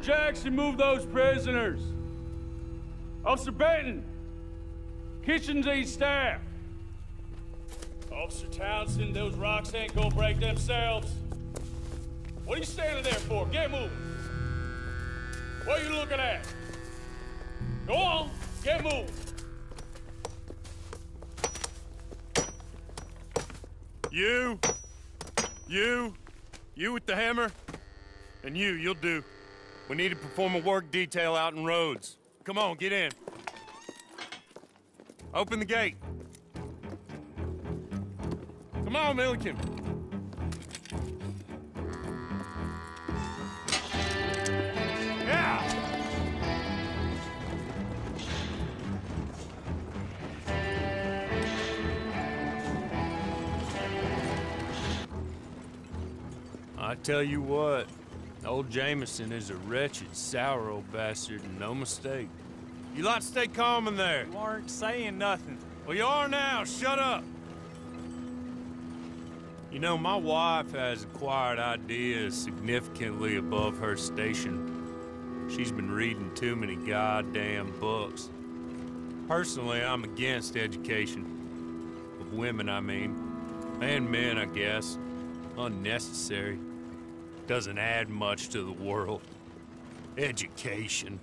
Jackson, move those prisoners. Officer Benton, kitchens these staff. Officer Townsend, those rocks ain't gonna break themselves. What are you standing there for? Get moving. What are you looking at? Go on, get moving. You with the hammer, and you'll do. We need to perform a work detail out in Rhodes. Come on, get in. Open the gate. Come on, Milliken. Yeah! I tell you what, old Jameson is a wretched, sour old bastard, and no mistake. You lot stay calm in there. You aren't saying nothing. Well, you are now. Shut up. You know, my wife has acquired ideas significantly above her station. She's been reading too many goddamn books. Personally, I'm against education. Of women, I mean. And men, I guess. Unnecessary. Doesn't add much to the world. Education.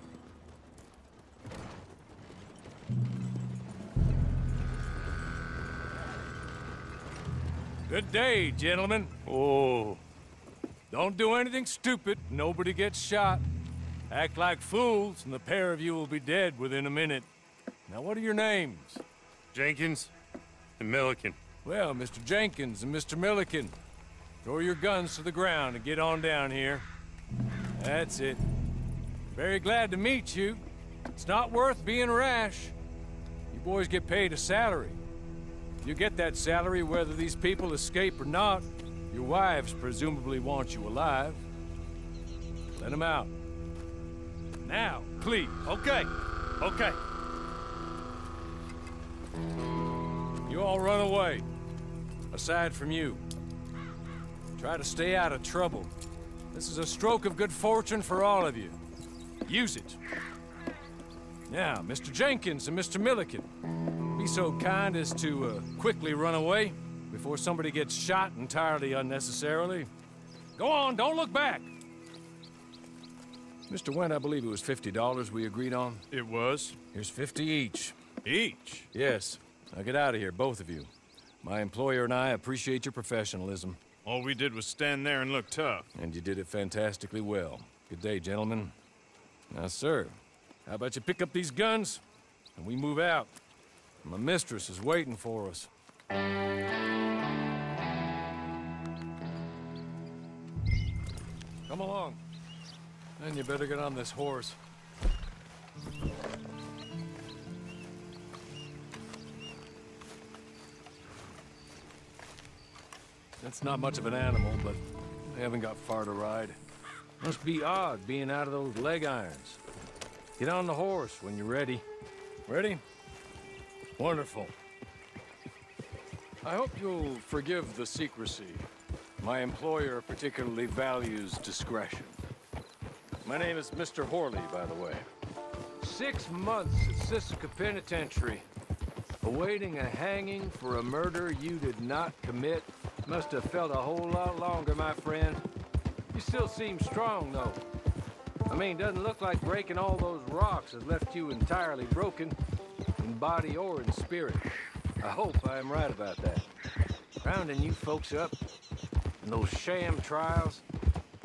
Good day, gentlemen. Oh. Don't do anything stupid. Nobody gets shot. Act like fools, and the pair of you will be dead within a minute. Now, what are your names? Jenkins and Milliken. Well, Mr. Jenkins and Mr. Milliken, throw your guns to the ground and get on down here. That's it. Very glad to meet you. It's not worth being rash. You boys get paid a salary. You get that salary whether these people escape or not. Your wives presumably want you alive. Let them out. Now, please. Okay. Okay. You all run away. Aside from you. Try to stay out of trouble. This is a stroke of good fortune for all of you. Use it. Now, Mr. Jenkins and Mr. Milliken, be so kind as to quickly run away before somebody gets shot entirely unnecessarily. Go on, don't look back. Mr. Wendt, I believe it was $50 we agreed on. It was. Here's 50 each. Each? Yes. Now get out of here, both of you. My employer and I appreciate your professionalism. All we did was stand there and look tough. And you did it fantastically well. Good day, gentlemen. Now, sir, how about you pick up these guns and we move out? My mistress is waiting for us. Come along. Then you better get on this horse. That's not much of an animal, but they haven't got far to ride. Must be odd being out of those leg irons. Get on the horse when you're ready. Ready? Wonderful. I hope you'll forgive the secrecy. My employer particularly values discretion. My name is Mr. Horley, by the way. 6 months at Sisika Penitentiary, awaiting a hanging for a murder you did not commit. Must have felt a whole lot longer, my friend. You still seem strong, though. I mean, doesn't look like breaking all those rocks has left you entirely broken, in body or in spirit. I hope I am right about that. Rounding you folks up, and those sham trials,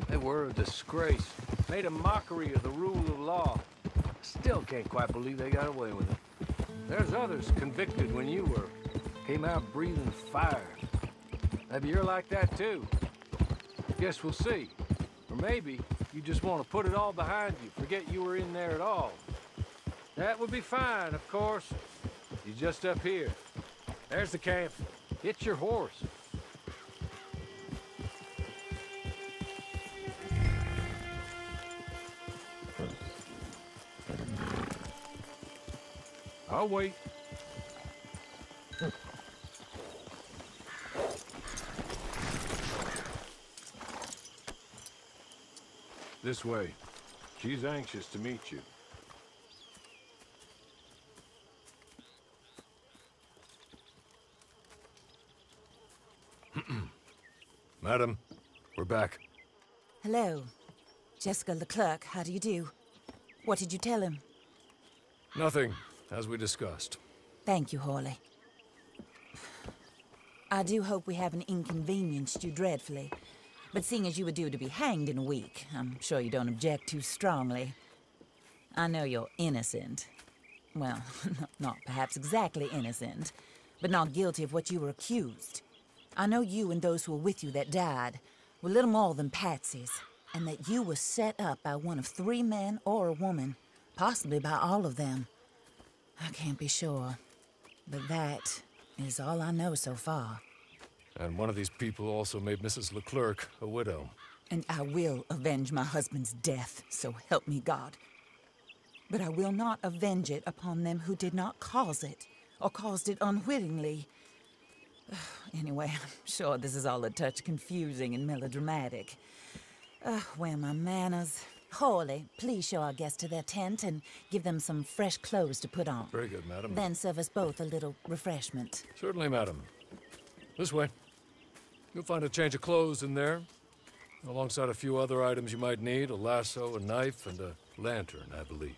they were a disgrace. Made a mockery of the rule of law. Still can't quite believe they got away with it. There's others convicted when you were. Came out breathing fire. Maybe you're like that too. Guess we'll see. Or maybe you just want to put it all behind you, forget you were in there at all. That would be fine, of course. You're just up here. There's the camp. Get your horse. I'll wait. This way. She's anxious to meet you. Madam, we're back. Hello. Jessica Leclerc, how do you do? What did you tell him? Nothing, as we discussed. Thank you, Hawley. I do hope we haven't inconvenienced you dreadfully. But seeing as you were due to be hanged in a week, I'm sure you don't object too strongly. I know you're innocent. Well, not perhaps exactly innocent, but not guilty of what you were accused. I know you and those who were with you that died were little more than patsies, and that you were set up by one of 3 men or a woman, possibly by all of them. I can't be sure, but that is all I know so far. And one of these people also made Mrs. Leclerc a widow. And I will avenge my husband's death, so help me God. But I will not avenge it upon them who did not cause it, or caused it unwittingly. Anyway, I'm sure this is all a touch confusing and melodramatic. Where are my manners? Hawley, please show our guests to their tent and give them some fresh clothes to put on. Very good, madam. Then serve us both a little refreshment. Certainly, madam. This way. You'll find a change of clothes in there, alongside a few other items you might need, a lasso, a knife, and a lantern, I believe.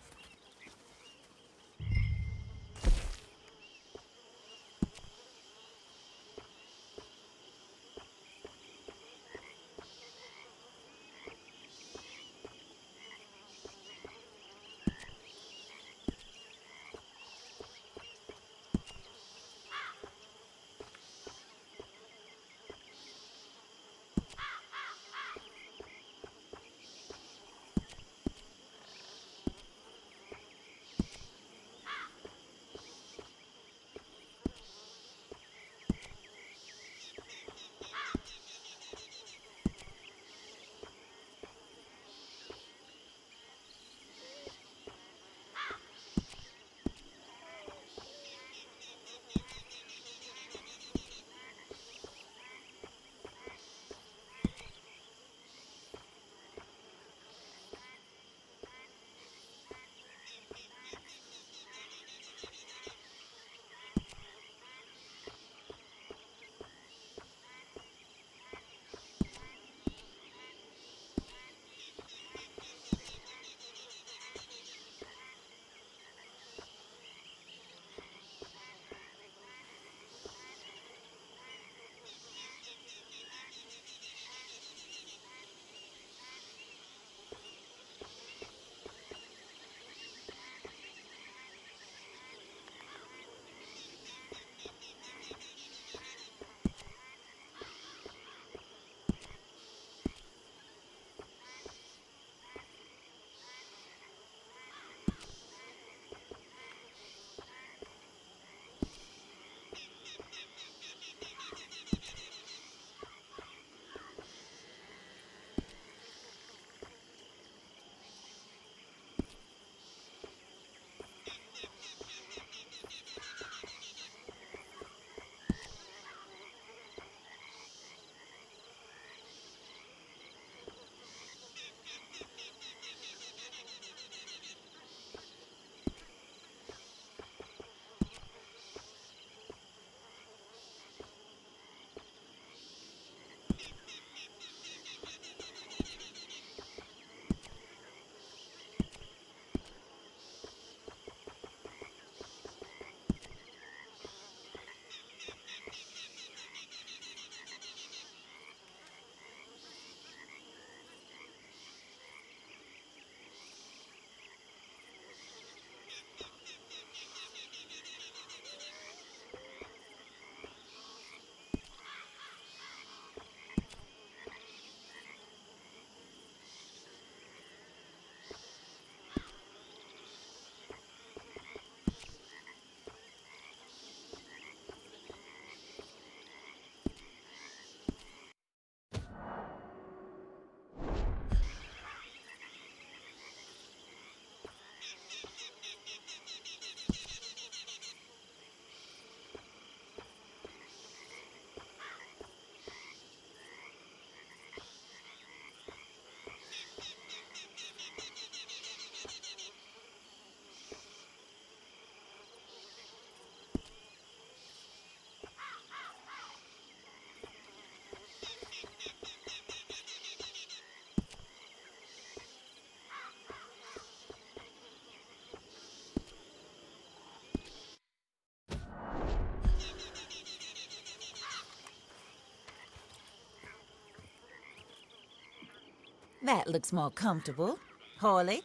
That looks more comfortable. Hawley,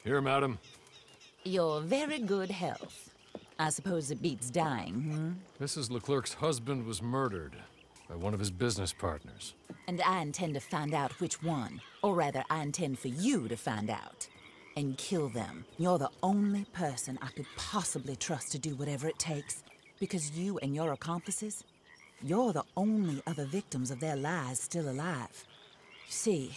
Here, madam. your very good health. I suppose it beats dying, Mrs. Leclerc's husband was murdered by one of his business partners. And I intend to find out which one. Or rather, I intend for you to find out. And kill them. You're the only person I could possibly trust to do whatever it takes. Because you and your accomplices, you're the only other victims of their lies still alive. You see,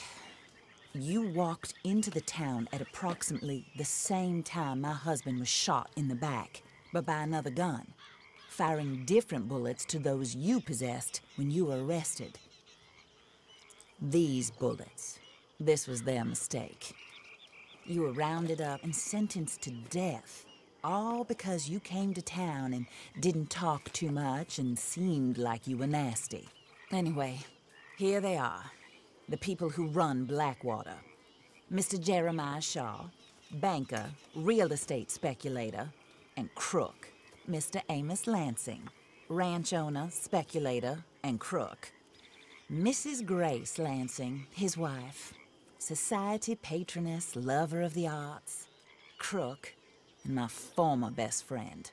you walked into the town at approximately the same time my husband was shot in the back, but by another gun, firing different bullets to those you possessed when you were arrested. These bullets, this was their mistake. You were rounded up and sentenced to death, all because you came to town and didn't talk too much and seemed like you were nasty. Anyway, here they are, the people who run Blackwater. Mr. Jeremiah Shaw, banker, real estate speculator, and crook. Mr. Amos Lansing, ranch owner, speculator, and crook. Mrs. Grace Lansing, his wife, society patroness, lover of the arts, crook, and my former best friend.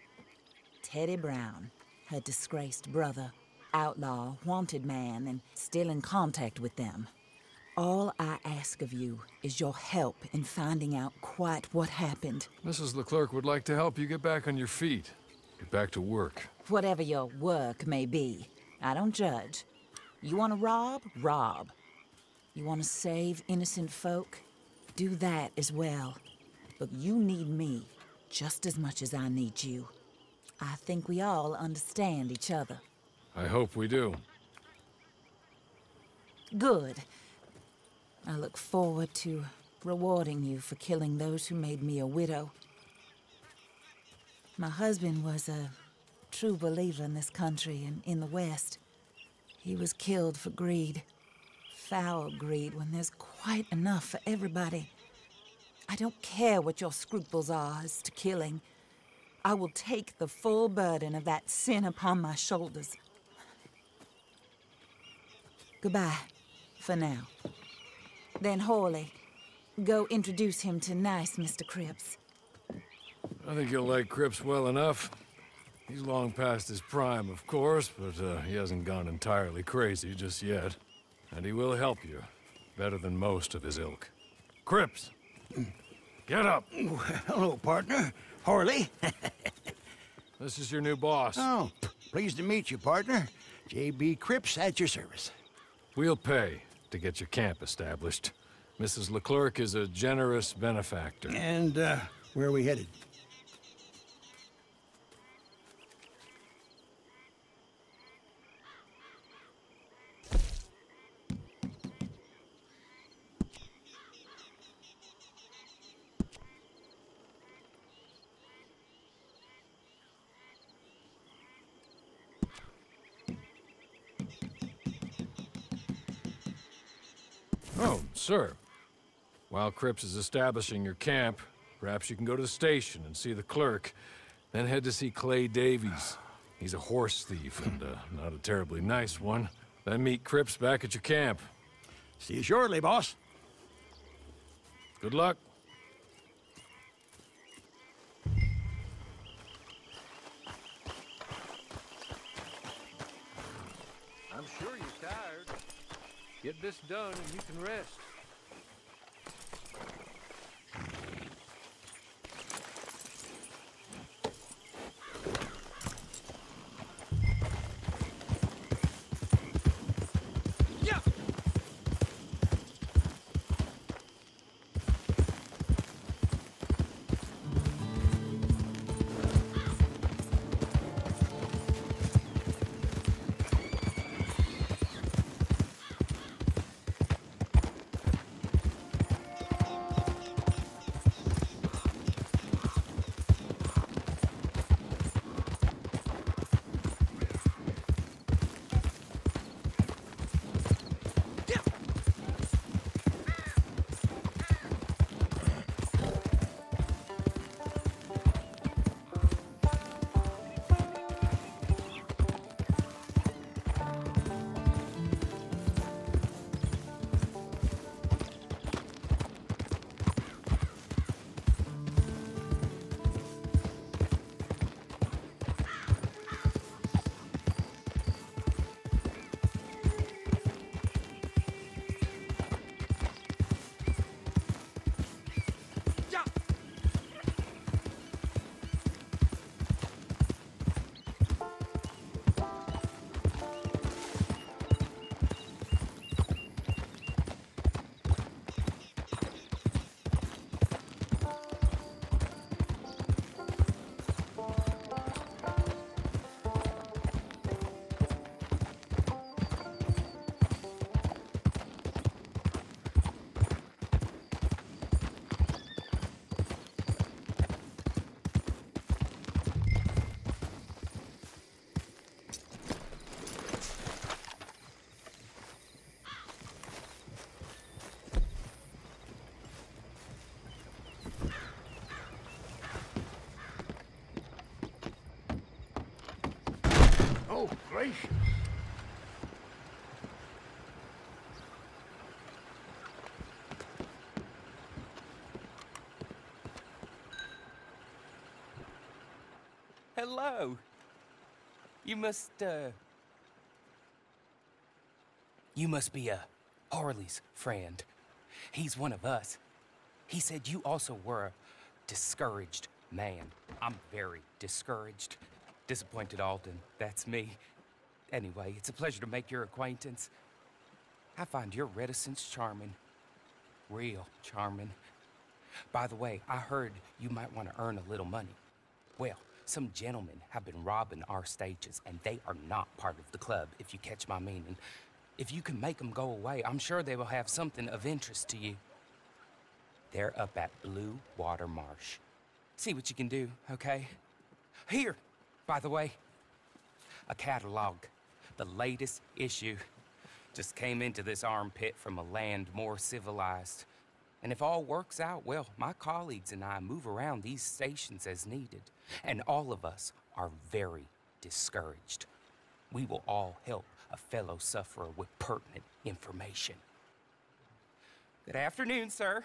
Teddy Brown, her disgraced brother, outlaw, wanted man, and still in contact with them. All I ask of you is your help in finding out quite what happened. Mrs. Leclerc would like to help you get back on your feet. Get back to work. Whatever your work may be, I don't judge. You want to rob? Rob. You want to save innocent folk? Do that as well. But you need me just as much as I need you. I think we all understand each other. I hope we do. Good. I look forward to rewarding you for killing those who made me a widow. My husband was a true believer in this country and in the West. He was killed for greed. Foul greed when there's quite enough for everybody. I don't care what your scruples are as to killing. I will take the full burden of that sin upon my shoulders. Goodbye, for now. Then Hawley, go introduce him to nice Mr. Cripps. I think you'll like Cripps well enough. He's long past his prime, of course, but he hasn't gone entirely crazy just yet. And he will help you, better than most of his ilk. Cripps! Get up! Hello, partner. Harley. This is your new boss. Oh, pleased to meet you, partner. J.B. Cripps at your service. We'll pay to get your camp established. Mrs. Leclerc is a generous benefactor. And, where are we headed? Oh, sir. While Cripps is establishing your camp, perhaps you can go to the station and see the clerk, then head to see Clay Davies. He's a horse thief, and not a terribly nice one. Then meet Cripps back at your camp. See you shortly, boss. Good luck. I'm sure you're tired. Get this done and you can rest. Oh, gracious. Hello. You must be Harley's friend. He's one of us. He said you also were a discouraged man. I'm very discouraged. Disappointed Alden, that's me. Anyway, it's a pleasure to make your acquaintance. I find your reticence charming. Real charming. By the way, I heard you might want to earn a little money. Well, some gentlemen have been robbing our stages, and they are not part of the club, if you catch my meaning. If you can make them go away, I'm sure they will have something of interest to you. They're up at Blue Water Marsh. See what you can do, okay? Here, by the way, a catalog. The latest issue. Just came into this armpit from a land more civilized. And if all works out, well, my colleagues and I move around these stations as needed. And all of us are very discouraged. We will all help a fellow sufferer with pertinent information. Good afternoon, sir.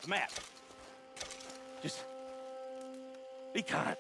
Matt, just be kind.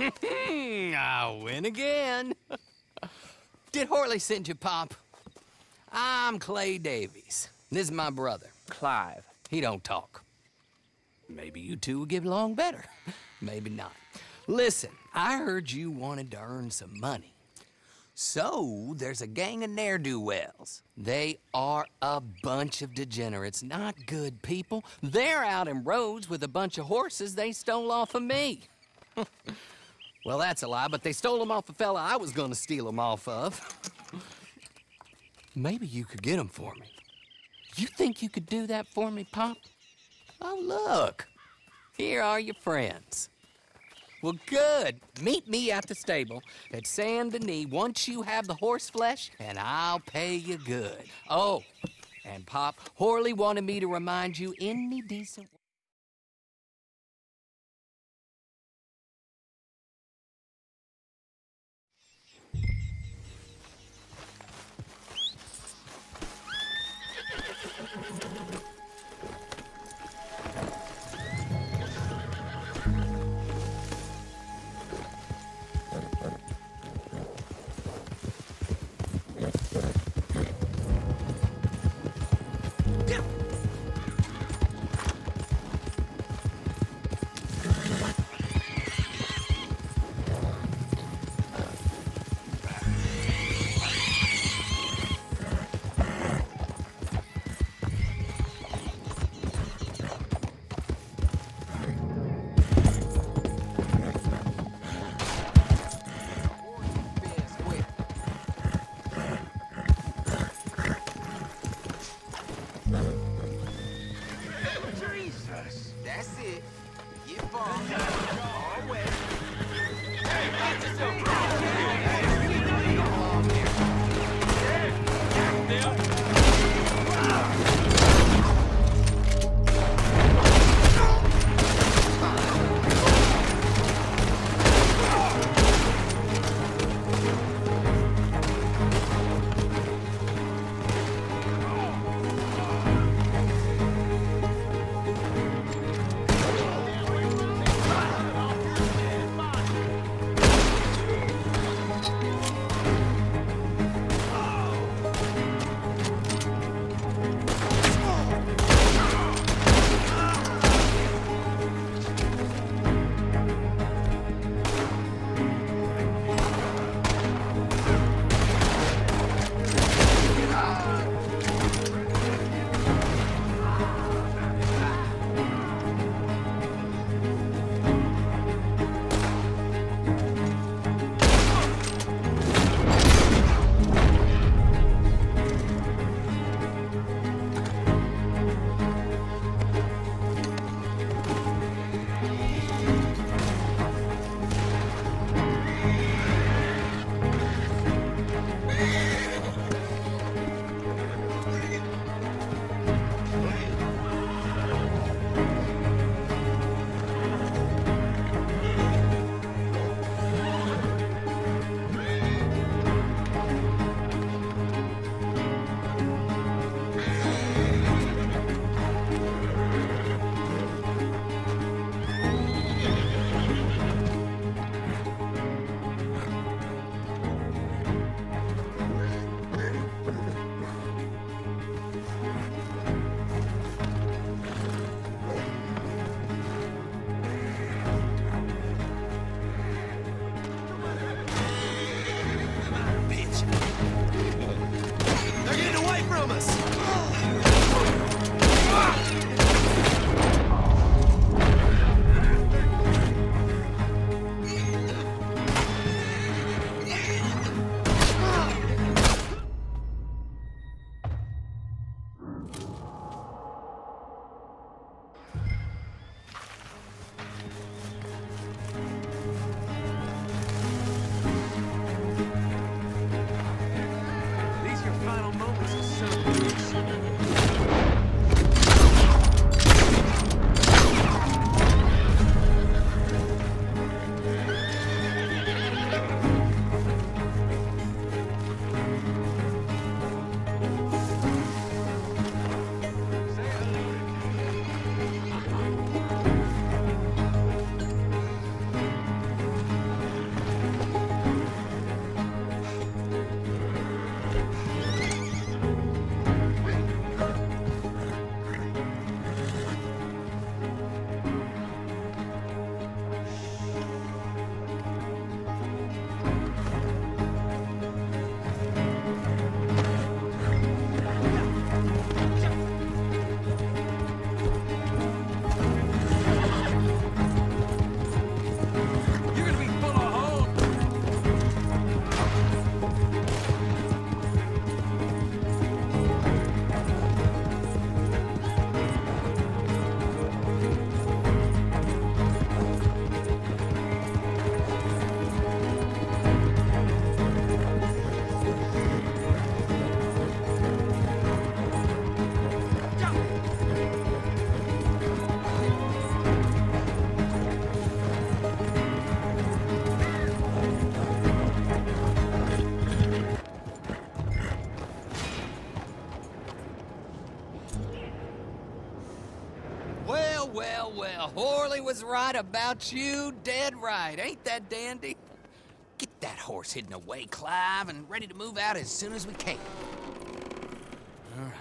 I win again. Did Horley send you, Pop? I'm Clay Davies. This is my brother, Clive. He don't talk. Maybe you two will get along better. Maybe not. Listen, I heard you wanted to earn some money. So, there's a gang of ne'er-do-wells. They are a bunch of degenerates, not good people. They're out in roads with a bunch of horses they stole off of me. Well, that's a lie, but they stole them off the fella I was gonna steal them off of. Maybe you could get them for me. You think you could do that for me, Pop? Oh, look. Here are your friends. Well, good. Meet me at the stable at Saint Denis once you have the horse flesh, and I'll pay you good. Oh, and Pop, Horley wanted me to remind you any decent... well, well. Horley was right about you, dead right. Ain't that dandy? Get that horse hidden away, Clive, and ready to move out as soon as we can. All right.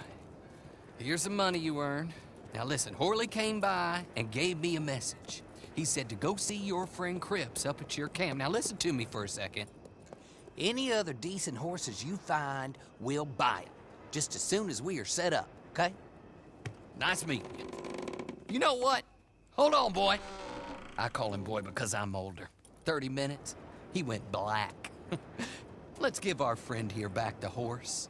Here's the money you earned. Now listen, Horley came by and gave me a message. He said to go see your friend Cripps up at your camp. Now listen to me for a second. Any other decent horses you find, we'll buy them. Just as soon as we are set up, okay? Nice meeting you. You know what? Hold on, boy. I call him boy because I'm older. 30 minutes, he went black. Let's give our friend here back the horse.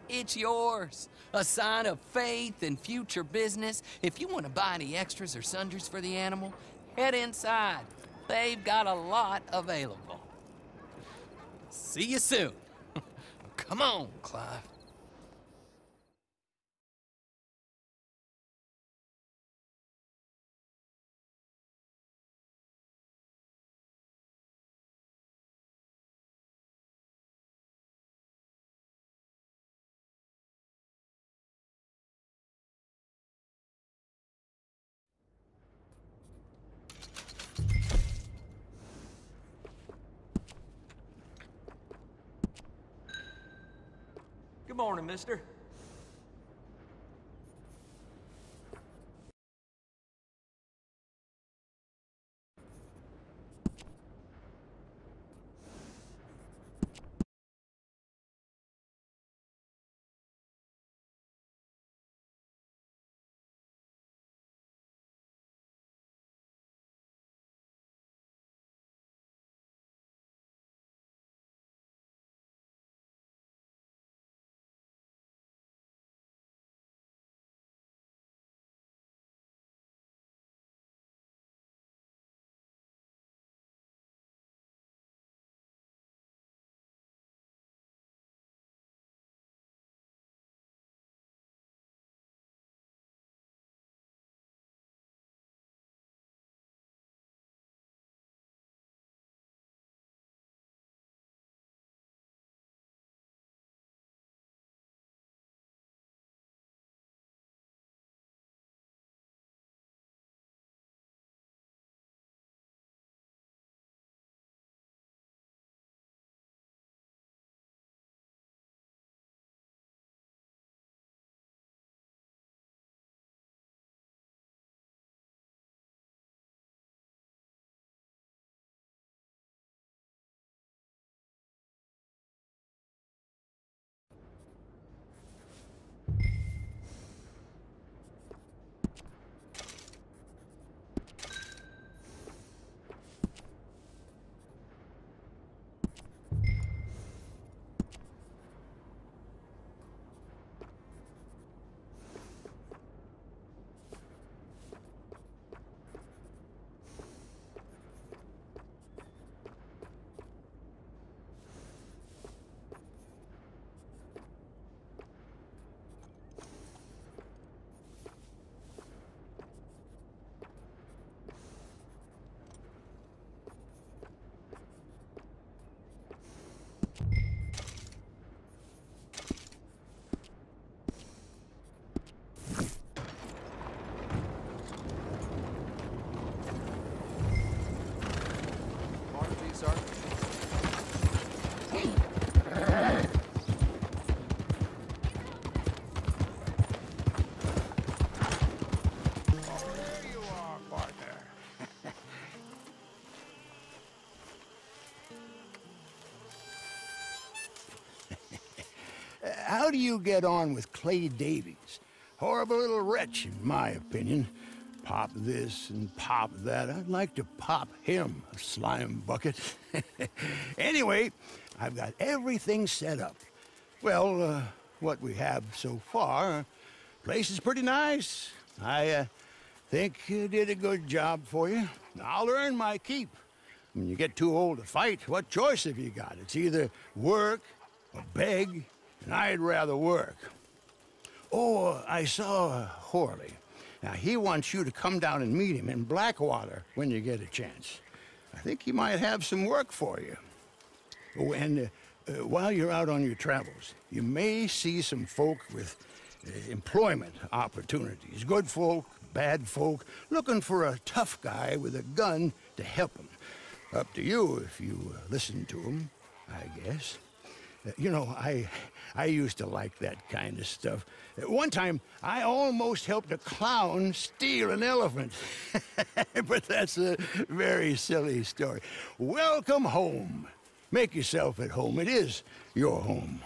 It's yours. A sign of faith and future business. If you want to buy any extras or sundries for the animal, head inside. They've got a lot available. See you soon. Come on, Clive. Good morning, mister. How do you get on with Clay Davies? Horrible little wretch, in my opinion. Pop this and pop that. I'd like to pop him, a slime bucket. Anyway, I've got everything set up. Well, what we have so far, place is pretty nice. I think you did a good job for you. I'll earn my keep. When you get too old to fight, what choice have you got? It's either work or beg, and I'd rather work. Oh, I saw Horley. Now, he wants you to come down and meet him in Blackwater when you get a chance. I think he might have some work for you. Oh, and while you're out on your travels, you may see some folk with employment opportunities. Good folk, bad folk looking for a tough guy with a gun to help them. Up to you if you listen to them, I guess. You know, I used to like that kind of stuff. One time, I almost helped a clown steal an elephant. But that's a very silly story. Welcome home. Make yourself at home. It is your home.